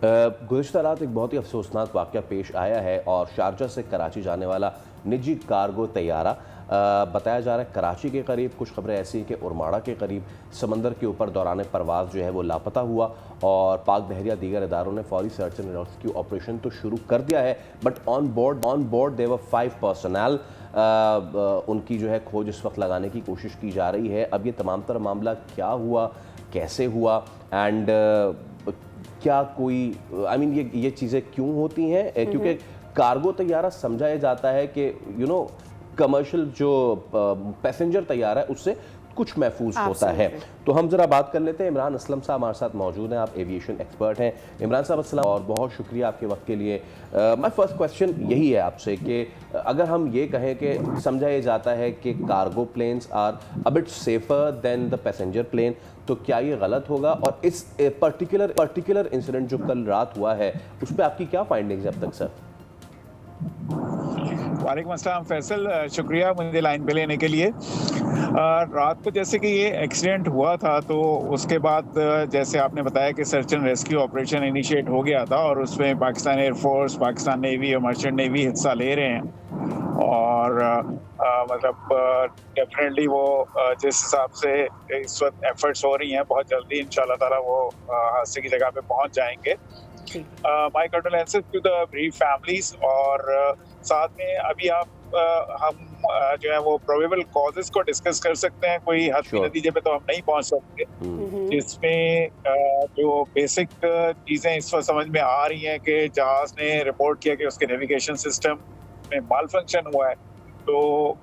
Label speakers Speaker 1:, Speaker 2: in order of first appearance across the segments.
Speaker 1: गुज़िश्ता रात एक बहुत ही अफसोसनाक वाक़या पेश आया है और शारजा से कराची जाने वाला निजी कार्गो तैयारा बताया जा रहा है कराची के करीब, कुछ खबरें ऐसी हैं कि उरमाड़ा के करीब समंदर के ऊपर दौरान परवाज़ जो है वो लापता हुआ और पाक बहरिया दीगर इदारों ने फौरी सर्च एंड रेस्क्यू ऑपरेशन तो शुरू कर दिया है, but on board there were 5 personnel. उनकी जो है खोज इस वक्त लगाने की कोशिश की जा रही है। अब ये तमाम तर मामला क्या हुआ, कैसे हुआ एंड क्या कोई ये चीज़ें क्यों होती हैं, क्योंकि कार्गो तैयारा समझा जाता है कि कमर्शियल जो पैसेंजर तैयारा है उससे कुछ महफूज होता है। तो हम जरा बात कर लेते हैं। इमरान असलम साहब हमारे साथ मौजूद हैं, आप एविएशन एक्सपर्ट हैं। इमरान साहब अस्सलाम और बहुत शुक्रिया आपके वक्त के लिए। माय फर्स्ट क्वेश्चन यही है आपसे कि अगर हम ये कहें कि समझा ये जाता है कि cargo planes are a bit safer than the passenger plane, तो क्या ये गलत होगा? और इस पर्टिकुलर इंसिडेंट जो कल रात हुआ है उस पर आपकी क्या फाइंडिंग्स अब तक सर?
Speaker 2: वालेकुम अस्सलाम फैसल, शुक्रिया मुझे लाइन पे लेने के लिए। रात को जैसे कि ये एक्सीडेंट हुआ था तो उसके बाद जैसे आपने बताया कि search and rescue operation initiate हो गया था और उसमें पाकिस्तान एयरफोर्स, पाकिस्तान नेवी और मर्चेंट नेवी हिस्सा ले रहे हैं। और मतलब डेफिनेटली वो जिस हिसाब से इस वक्त एफर्ट्स हो रही हैं, बहुत जल्दी इंशाल्लाह ताला वो हादसे की जगह पे पहुंच जाएंगे। My condolences to the bereaved families. और साथ में अभी हम जो है वो प्रोबेबल कॉजेस को डिस्कस कर सकते हैं। कोई हतमी नतीजे पे तो हम नहीं पहुंच सकते, जिसमें जो बेसिक चीजें इस वक्त समझ में आ रही हैं कि जहाज ने रिपोर्ट किया कि उसके नेविगेशन सिस्टम में माल फंक्शन हुआ है, तो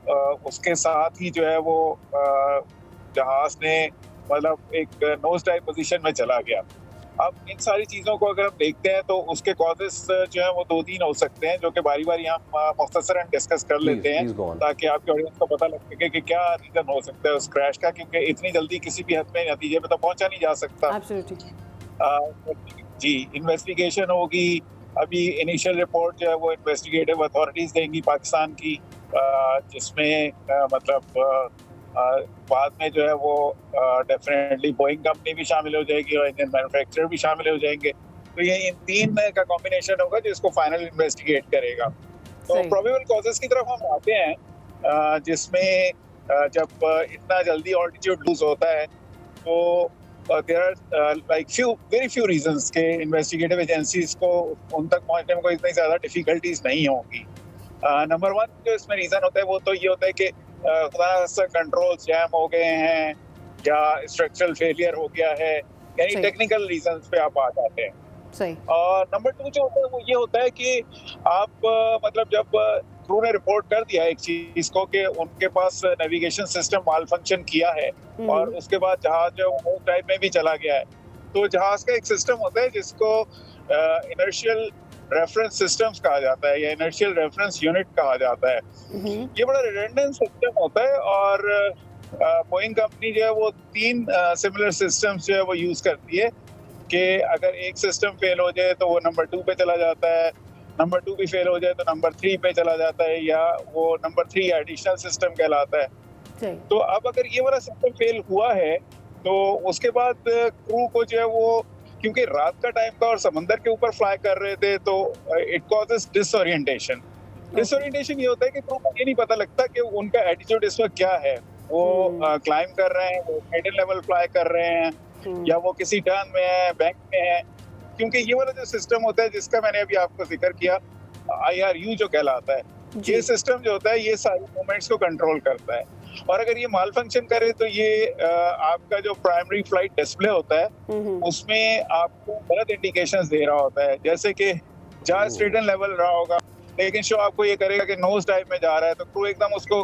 Speaker 2: उसके साथ ही जो है वो जहाज ने मतलब एक नोज डाइव पोजीशन में चला गया। अब इन सारी चीज़ों को अगर हम देखते हैं तो उसके कॉजेस जो है वो 2-3 हो सकते हैं, जो कि बारी-बारी हम मुख्तसरन डिस्कस कर लेते हैं ताकि आपके ऑडियंस को पता लग सके कि क्या रीज़न हो सकता है उस क्रैश का, क्योंकि इतनी जल्दी किसी भी हद में नतीजे पे तो पहुंचा नहीं जा सकता। जी, इन्वेस्टिगेशन होगी। अभी इनिशियल रिपोर्ट जो है वो इन्वेस्टिगेटिव अथॉरिटीज़ देंगी पाकिस्तान की, जिसमें मतलब बाद में जो है वो डेफिनेटली बोइंग कंपनी भी शामिल हो जाएगी और इंजन मैन्युफैक्चरर भी शामिल हो जाएंगे। तो ये इन तीन का कॉम्बिनेशन होगा जो इसको फाइनल इन्वेस्टिगेट करेगा। तो प्रोबेबल कॉजेस की तरफ हम आते हैं, जिसमें जब इतना जल्दी ऑल्टीट्यूड लूज होता है तो there are like very few reasons के इन्वेस्टिगेटिव एजेंसीज को उन तक पहुंचने में कोई इतनी ज्यादा डिफिकल्टीज नहीं होंगी। नंबर 1 जो इसमें रीजन होता है वो तो ये होता है कि कंट्रोल जैम हो गए हैं या स्ट्रक्चरल फेलियर हो गया है, यानी टेक्निकल रीजंस पे आप आ जाते हैं।
Speaker 3: सही।
Speaker 2: और नंबर 2 जो होता है वो ये होता है कि आप मतलब जब क्रू ने रिपोर्ट कर दिया एक चीज को कि उनके पास नेविगेशन सिस्टम माल फंक्शन किया है और उसके बाद जहाज जो वो टाइप में भी चला गया है, तो जहाज का एक सिस्टम होता है जिसको इनर्शियल रेफरेंस सिस्टम्स कहा जाता है या इनर्शियल रेफरेंस यूनिट कहा जाता है। ये बड़ा रिडंडेंट सिस्टम होता है और बोइंग कंपनी जो है वो 3 सिमिलर सिस्टम्स जो है वो यूज करती है कि अगर एक सिस्टम फेल हो जाए तो वो नंबर 2 पे चला जाता है, नंबर 2 भी फेल हो जाए तो नंबर 3 पे चला जाता है, या वो नंबर 3 एडिशनल सिस्टम कहलाता है। तो अब अगर ये वाला सिस्टम फेल हुआ है तो उसके बाद क्रू को जो है वो, क्योंकि रात का टाइम था और समंदर के ऊपर फ्लाई कर रहे थे, तो इट कॉजेस डिसओरिएंटेशन। डिसओरिएंटेशन ये होता है कि क्रू को ये नहीं पता लगता कि उनका एटीट्यूड इस वक्त क्या है। वो क्लाइंब कर रहे हैं, वो मिडिल लेवल फ्लाई कर रहे हैं या वो किसी टर्न में है, बैंक में है, क्योंकि ये वाला जो सिस्टम होता है जिसका मैंने अभी आपको जिक्र किया, IRU जो कहलाता है, ये सिस्टम जो होता है ये सारी मूवमेंट्स को कंट्रोल करता है। और अगर ये माल फंक्शन करे तो ये आपका जो प्राइमरी फ्लाइट डिस्प्ले होता है उसमें आपको गलत इंडिकेशंस दे रहा होता है, जैसे कि जहाज स्ट्रेट एंड लेवल रहा होगा लेकिन शो आपको ये करेगा कि नोज डाइव में जा रहा है, तो क्रू एकदम उसको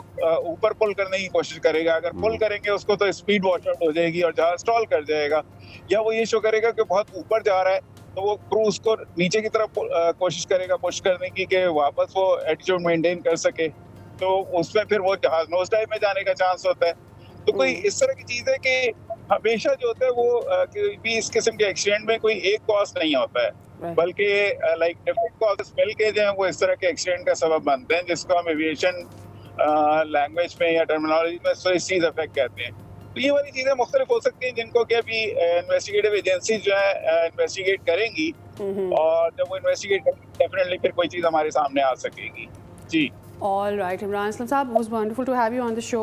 Speaker 2: ऊपर पुल करने की कोशिश करेगा। अगर पुल करेंगे उसको तो स्पीड वॉश आउट हो जाएगी और जहाज स्टॉल कर जाएगा। या वो ये शो करेगा कि बहुत ऊपर जा रहा है तो वो क्रू उसको नीचे की तरफ कोशिश करेगा पुश करने की कि वापस वो एटीट्यूड मेंटेन कर सके, तो उसमें फिर वो जहाज नोज डाइव में जाने का चांस होता है। तो कोई इस तरह की चीज है कि हमेशा जो होता है वो भी इस किस्म के एक्सीडेंट में कोई एक कॉज नहीं होता है, बल्कि लाइक डिफरेंट कॉजेस मिलके जो है वो इस तरह के एक्सीडेंट का सबब बनते हैं, जिसको हम एविएशन लैंग्वेज में या टर्मिनोलॉजी में स्विच सीज इफेक्ट कहते हैं। तो ये वाली चीजें मुख्तलिफ हो सकती हैं जिनको कि अभी इन्वेस्टिगेटिव एजेंसी जो है इन्वेस्टिगेट करेंगी, और जब वो इन्वेस्टिगेट करेंगी डेफिनेटली फिर कोई चीज़ हमारे सामने आ सकेगी। जी।
Speaker 3: ऑल राइट, इमरान असलम साहब, was wonderful to have you on the show.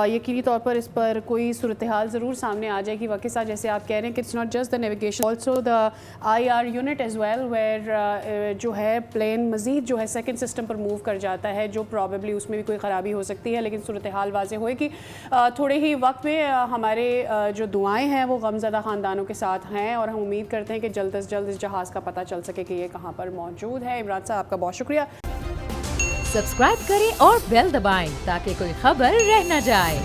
Speaker 3: यकीनी तौर पर इस पर कोई सूरत हाल ज़रूर सामने आ जाएगी वक्त के साथ, जैसे आप कह रहे हैं कि it's not just the navigation, also the IR unit as well, where जो है प्लेन मज़ीद जो है सेकंड सिस्टम पर मूव कर जाता है, जो प्रॉबेबली उसमें भी कोई ख़राबी हो सकती है, लेकिन सूरत हाल वाज़े होएगी थोड़े ही वक्त में। हमारे जो दुआएँ हैं वो गमज़दा ख़ानदानों के साथ हैं, और हम उम्मीद करते हैं कि जल्द अज जल्द इस जहाज़ का पता चल सके कि ये कहाँ पर मौजूद है। इमरान साहब आपका बहुत शुक्रिया।
Speaker 4: सब्सक्राइब करें और बेल दबाएं ताकि कोई खबर रह न जाए।